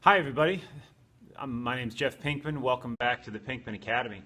Hi, everybody. My name is Jeff Pinkman. Welcome back to the Pinkman Academy.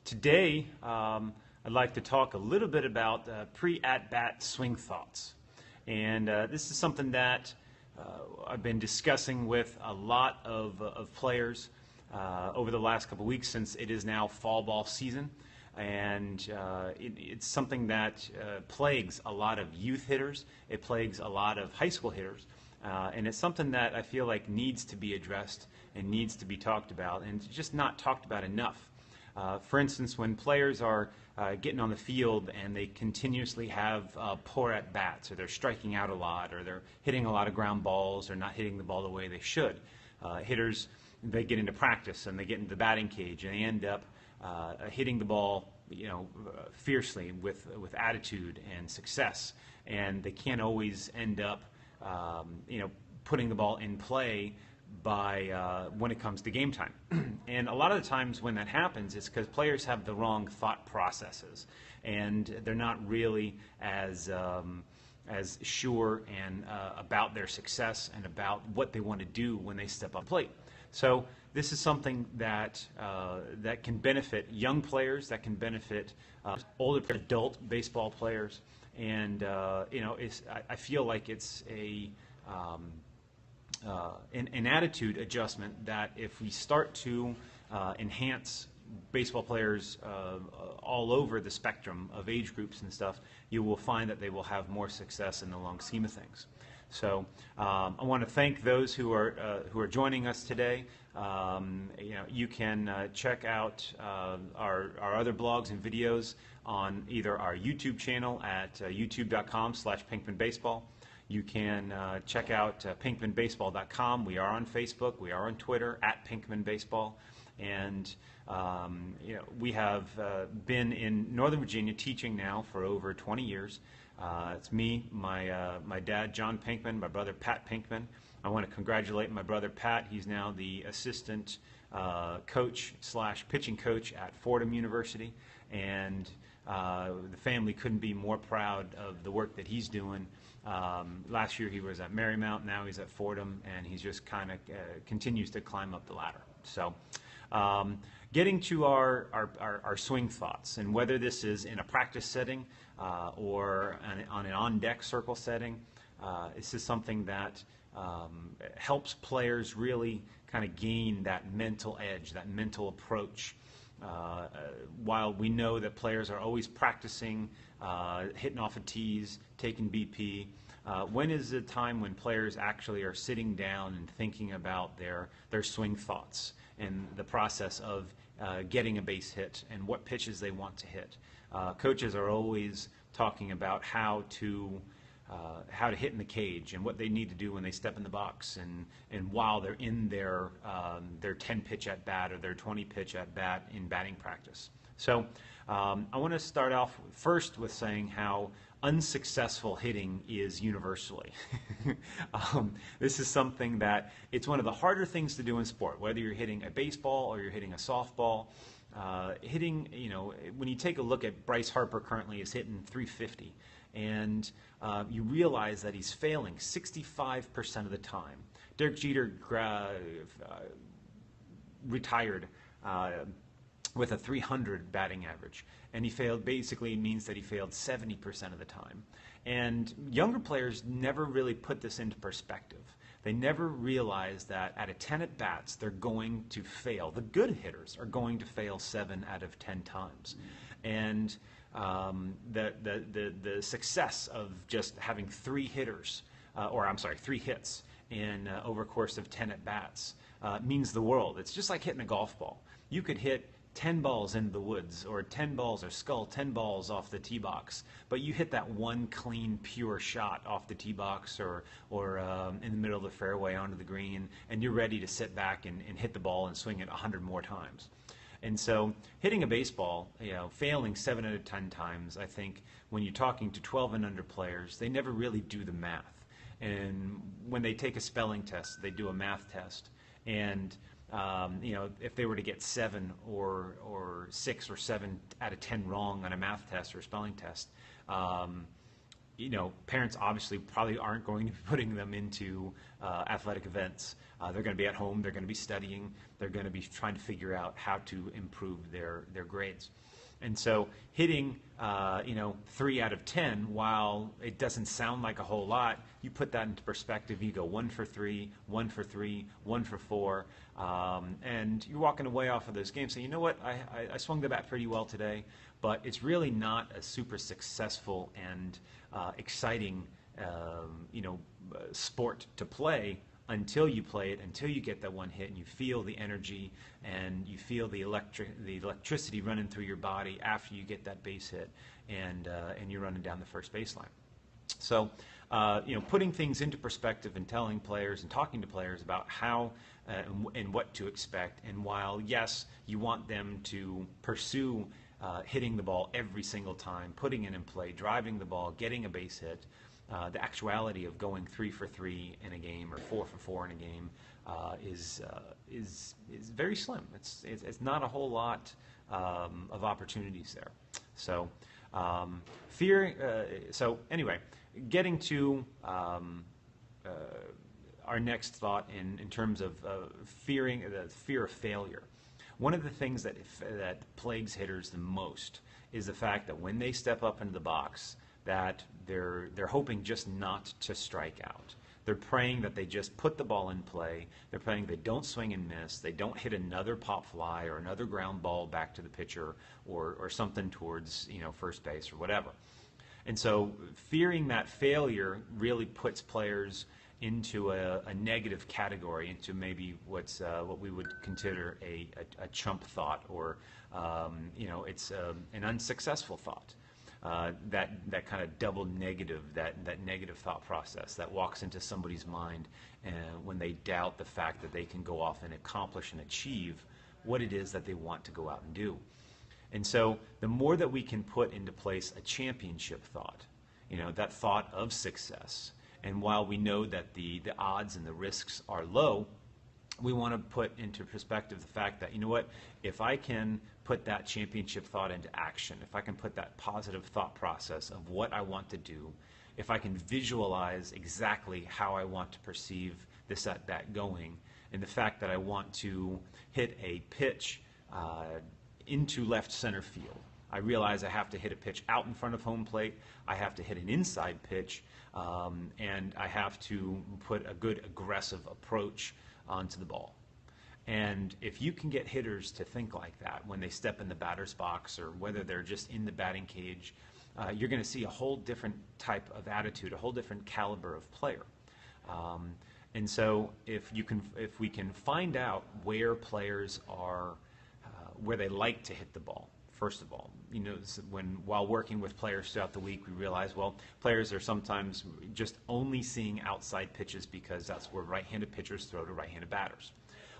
Today, I'd like to talk a little bit about pre-at-bat swing thoughts. And this is something that I've been discussing with a lot of players over the last couple weeks, since it is now fall ball season. And it's something that plagues a lot of youth hitters. It plagues a lot of high school hitters. And it's something that I feel like needs to be addressed and needs to be talked about, and it's just not talked about enough. For instance, when players are getting on the field and they continuously have poor at-bats, or they're striking out a lot, or they're hitting a lot of ground balls, or not hitting the ball the way they should. Hitters, they get into practice and they get into the batting cage and they end up hitting the ball, fiercely with attitude and success, and they can't always end up putting the ball in play by when it comes to game time. And a lot of the times when that happens, it's because players have the wrong thought processes, and they're not really as sure and about their success and about what they want to do when they step up plate. So this is something that that can benefit young players, that can benefit older adult baseball players. And I feel like it's an attitude adjustment that if we start to enhance baseball players all over the spectrum of age groups and stuff, you will find that they will have more success in the long scheme of things. So I want to thank those who are joining us today. You can check out our other blogs and videos on either our YouTube channel at youtube.com/PinkmanBaseball. You can check out PinkmanBaseball.com. We are on Facebook. We are on Twitter at PinkmanBaseball. And we have been in Northern Virginia teaching now for over 20 years. It's me, my dad, John Pinkman, my brother, Pat Pinkman. I want to congratulate my brother, Pat. He's now the assistant coach/pitching coach at Fordham University. And the family couldn't be more proud of the work that he's doing. Last year he was at Marymount, now he's at Fordham, and he's just kind of continues to climb up the ladder. So getting to our swing thoughts, and whether this is in a practice setting or on an on-deck circle setting, this is something that helps players really kind of gain that mental edge, that mental approach. While we know that players are always practicing, hitting off of tees, taking BP, when is the time when players actually are sitting down and thinking about their swing thoughts and the process of getting a base hit and what pitches they want to hit? Coaches are always talking about how to hit in the cage and what they need to do when they step in the box, and while they're in their 10-pitch at bat or their 20-pitch at bat in batting practice. So I want to start off first with saying how unsuccessful hitting is universally. This is something that it's one of the harder things to do in sport, whether you're hitting a baseball or you're hitting a softball. Hitting, when you take a look at Bryce Harper, currently is hitting 350. And you realize that he's failing 65% of the time. Derek Jeter retired with a 300 batting average, and he failed. Basically, means that he failed 70% of the time. And younger players never really put this into perspective. They never realize that out of 10 at-bats, they're going to fail. The good hitters are going to fail 7 out of 10 times. And the success of just having 3 hits in over a course of 10 at-bats means the world. It's just like hitting a golf ball. You could hit 10 balls into the woods, or 10 balls, or skull 10 balls off the tee box, but you hit that one clean, pure shot off the tee box or in the middle of the fairway onto the green, and you're ready to sit back and hit the ball and swing it 100 more times. And so hitting a baseball, failing 7 out of 10 times, I think when you're talking to 12 and under players, they never really do the math. And when they take a spelling test, they do a math test. And if they were to get 7 or 6 or 7 out of 10 wrong on a math test or a spelling test, parents obviously probably aren't going to be putting them into athletic events. They're going to be at home. They're going to be studying. They're going to be trying to figure out how to improve their grades. And so hitting, 3 out of 10, while it doesn't sound like a whole lot, you put that into perspective. You go 1 for 3, 1 for 3, 1 for 4, and you're walking away off of those games saying, you know what, I swung the bat pretty well today, but it's really not a super successful and exciting, sport to play until you play it, until you get that one hit and you feel the energy and you feel the electricity running through your body after you get that base hit and you're running down the first baseline. So, putting things into perspective and telling players and talking to players about how and what to expect. And while, yes, you want them to pursue hitting the ball every single time, putting it in play, driving the ball, getting a base hit, the actuality of going 3 for 3 in a game or 4 for 4 in a game is very slim. It's not a whole lot of opportunities there. So So anyway, getting to our next thought in terms of the fear of failure. One of the things that plagues hitters the most is the fact that when they step up into the box, that they're hoping just not to strike out. They're praying that they just put the ball in play. They're praying they don't swing and miss. They don't hit another pop fly or another ground ball back to the pitcher or something towards first base or whatever. And so fearing that failure really puts players into a negative category, into maybe what we would consider a chump thought, or it's an unsuccessful thought. That kind of double negative, that negative thought process that walks into somebody's mind when they doubt the fact that they can go off and accomplish and achieve what it is that they want to go out and do. And so the more that we can put into place a championship thought, that thought of success, and while we know that the odds and the risks are low, we want to put into perspective the fact that, if I can put that championship thought into action, if I can put that positive thought process of what I want to do, if I can visualize exactly how I want to perceive this at that going, and the fact that I want to hit a pitch into left center field, I realize I have to hit a pitch out in front of home plate, I have to hit an inside pitch, and I have to put a good aggressive approach onto the ball. And if you can get hitters to think like that when they step in the batter's box, or whether they're just in the batting cage, you're going to see a whole different type of attitude, a whole different caliber of player. And so if we can find out where players are, where they like to hit the ball, first of all, while working with players throughout the week, we realize, players are sometimes just only seeing outside pitches because that's where right-handed pitchers throw to right-handed batters.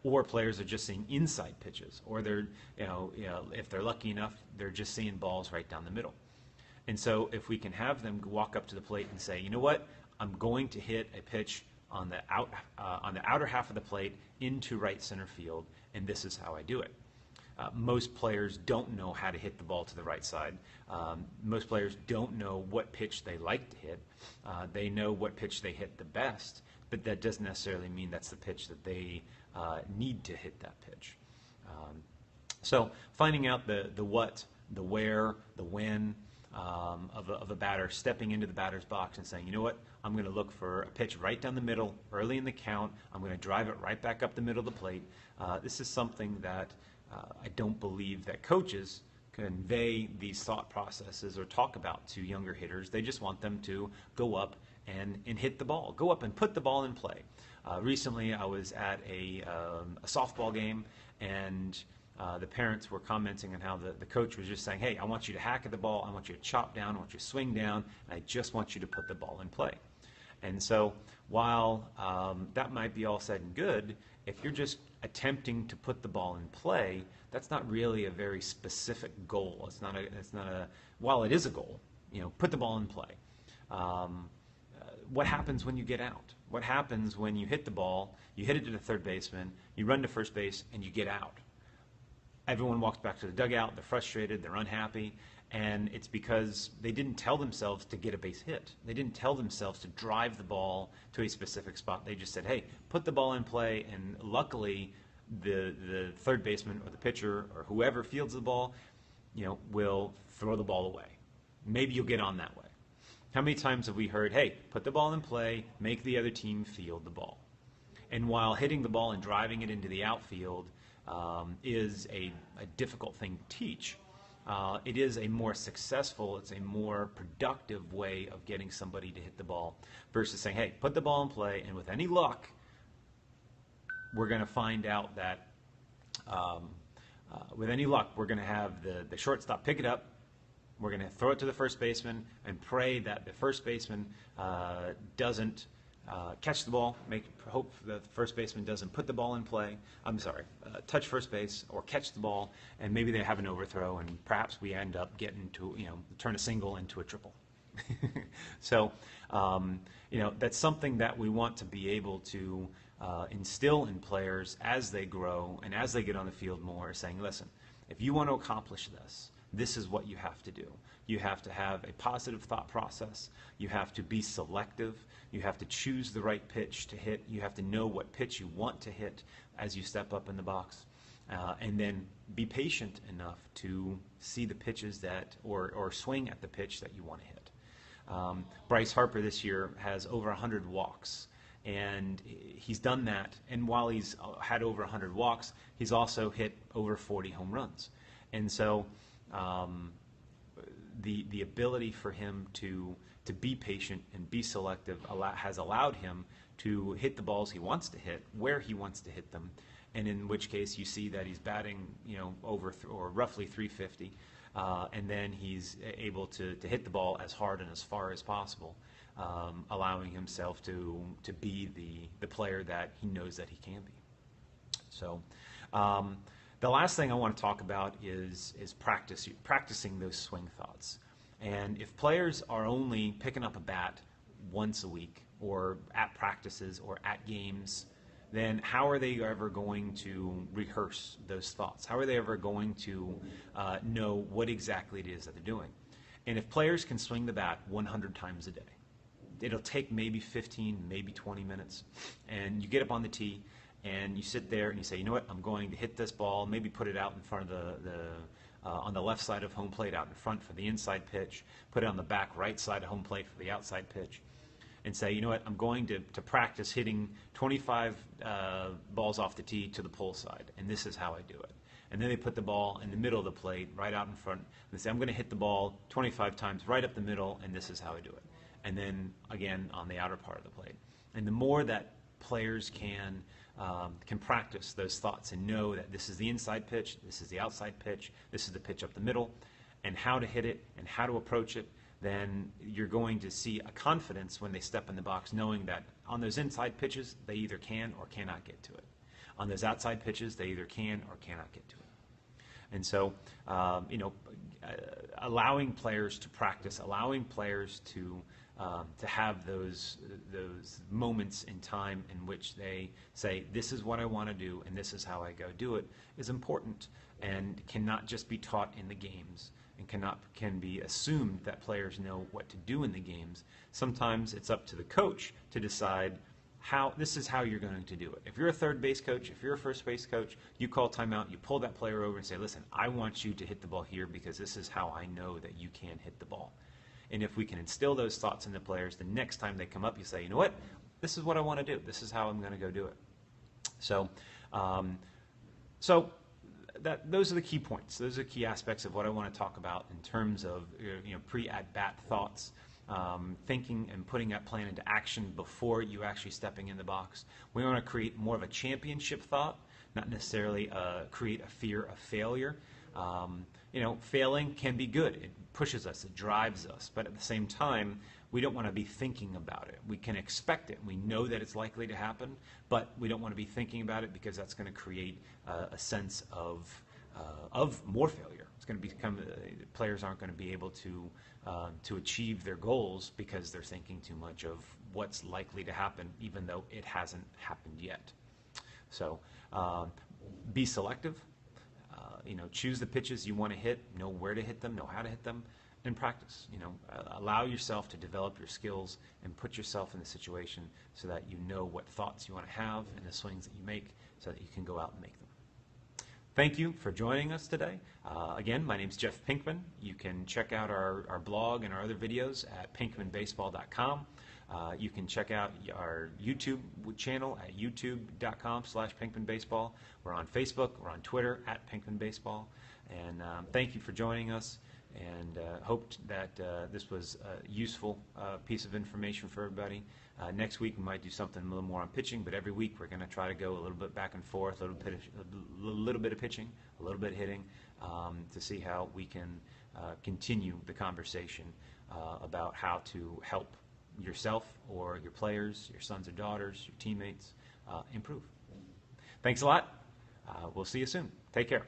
Or players are just seeing inside pitches, or they're, if they're lucky enough, they're just seeing balls right down the middle. And so if we can have them walk up to the plate and say, I'm going to hit a pitch on the outer half of the plate into right center field, and this is how I do it. Most players don't know how to hit the ball to the right side. Most players don't know what pitch they like to hit. They know what pitch they hit the best, but that doesn't necessarily mean that's the pitch that they need to hit that pitch. So finding out the what, the where, the when of a batter, stepping into the batter's box and saying, I'm going to look for a pitch right down the middle, early in the count. I'm going to drive it right back up the middle of the plate. This is something that I don't believe that coaches convey these thought processes or talk about to younger hitters. They just want them to go up and hit the ball, go up and put the ball in play. Recently, I was at a softball game, and the parents were commenting on how the coach was just saying, hey, I want you to hack at the ball, I want you to chop down, I want you to swing down, and I just want you to put the ball in play. And so while that might be all said and good, if you're just attempting to put the ball in play, that's not really a very specific goal. It's not a while it is a goal, put the ball in play. What happens when you get out? What happens when you hit the ball, you hit it to the third baseman, you run to first base, and you get out? everyone walks back to the dugout, they're frustrated, they're unhappy, and it's because they didn't tell themselves to get a base hit. They didn't tell themselves to drive the ball to a specific spot. They just said, hey, put the ball in play, and luckily the third baseman or the pitcher or whoever fields the ball, will throw the ball away. Maybe you'll get on that way. How many times have we heard, hey, put the ball in play, make the other team field the ball? And while hitting the ball and driving it into the outfield is a difficult thing to teach, it is a more successful, it's a more productive way of getting somebody to hit the ball versus saying, hey, put the ball in play, and with any luck, we're going to find out that with any luck, we're going to have the shortstop pick it up. We're going to throw it to the first baseman and pray that the first baseman doesn't catch the ball, hope that the first baseman doesn't put the ball in play. Touch first base or catch the ball, and maybe they have an overthrow, and perhaps we end up getting to turn a single into a triple. So that's something that we want to be able to instill in players as they grow and as they get on the field more, saying, listen, if you want to accomplish this, this is what you have to do. You have to have a positive thought process. You have to be selective. You have to choose the right pitch to hit. You have to know what pitch you want to hit as you step up in the box. And then be patient enough to see the pitches or swing at the pitch that you want to hit. Bryce Harper this year has over 100 walks. And he's done that. And while he's had over 100 walks, he's also hit over 40 home runs. And so the ability for him to be patient and be selective has allowed him to hit the balls he wants to hit, where he wants to hit them, and in which case you see that he's batting over or roughly 350, and then he's able to hit the ball as hard and as far as possible, allowing himself to be the player that he knows that he can be. So the last thing I want to talk about is practicing those swing thoughts. And if players are only picking up a bat once a week or at practices or at games, then how are they ever going to rehearse those thoughts? How are they ever going to know what exactly it is that they're doing? And if players can swing the bat 100 times a day, it'll take maybe 15, maybe 20 minutes, and you get up on the tee, and you sit there and you say, you know what, I'm going to hit this ball, maybe put it out in front of on the left side of home plate out in front for the inside pitch, put it on the back right side of home plate for the outside pitch, and say, you know what, I'm going to practice hitting 25 balls off the tee to the pull side, and this is how I do it. And then they put the ball in the middle of the plate, right out in front, and they say, I'm going to hit the ball 25 times right up the middle, and this is how I do it. And then, again, on the outer part of the plate. And the more that players can practice those thoughts and know that this is the inside pitch, this is the outside pitch, this is the pitch up the middle, and how to hit it and how to approach it, then you're going to see a confidence when they step in the box, knowing that on those inside pitches, they either can or cannot get to it. On those outside pitches, they either can or cannot get to it. And so, allowing players to practice, allowing players to have those moments in time in which they say, this is what I want to do and this is how I go do it, is important and cannot just be taught in the games and can be assumed that players know what to do in the games. Sometimes it's up to the coach to decide this is how you're going to do it. If you're a third base coach, if you're a first base coach, you call timeout, you pull that player over and say, listen, I want you to hit the ball here because this is how I know that you can hit the ball. And if we can instill those thoughts in the players, the next time they come up, you say, you know what, this is what I want to do. This is how I'm going to go do it. So, those are the key points. Those are the key aspects of what I want to talk about in terms of pre-at-bat thoughts, thinking and putting that plan into action before you actually stepping in the box. We want to create more of a championship thought, not necessarily create a fear of failure. Failing can be good. It pushes us, it drives us, but at the same time, we don't want to be thinking about it. We can expect it. We know that it's likely to happen, but we don't want to be thinking about it because that's going to create a sense of more failure. It's going to become players aren't going to be able to achieve their goals because they're thinking too much of what's likely to happen, even though it hasn't happened yet. So, be selective. choose the pitches you want to hit, know where to hit them, know how to hit them, and practice. Allow yourself to develop your skills and put yourself in the situation so that you know what thoughts you want to have and the swings that you make so that you can go out and make them. Thank you for joining us today. Again, my name is Jeff Pinkman. You can check out our blog and our other videos at pinkmanbaseball.com. You can check out our YouTube channel at youtube.com/pinkmanbaseball. We're on Facebook. We're on Twitter at pinkmanbaseball. And thank you for joining us, and hope that this was a useful piece of information for everybody. Next week we might do something a little more on pitching, but every week we're going to try to go a little bit back and forth, a little bit of pitching, a little bit of hitting, to see how we can continue the conversation about how to help yourself or your players, your sons or daughters, your teammates improve. Thanks a lot. We'll see you soon. Take care.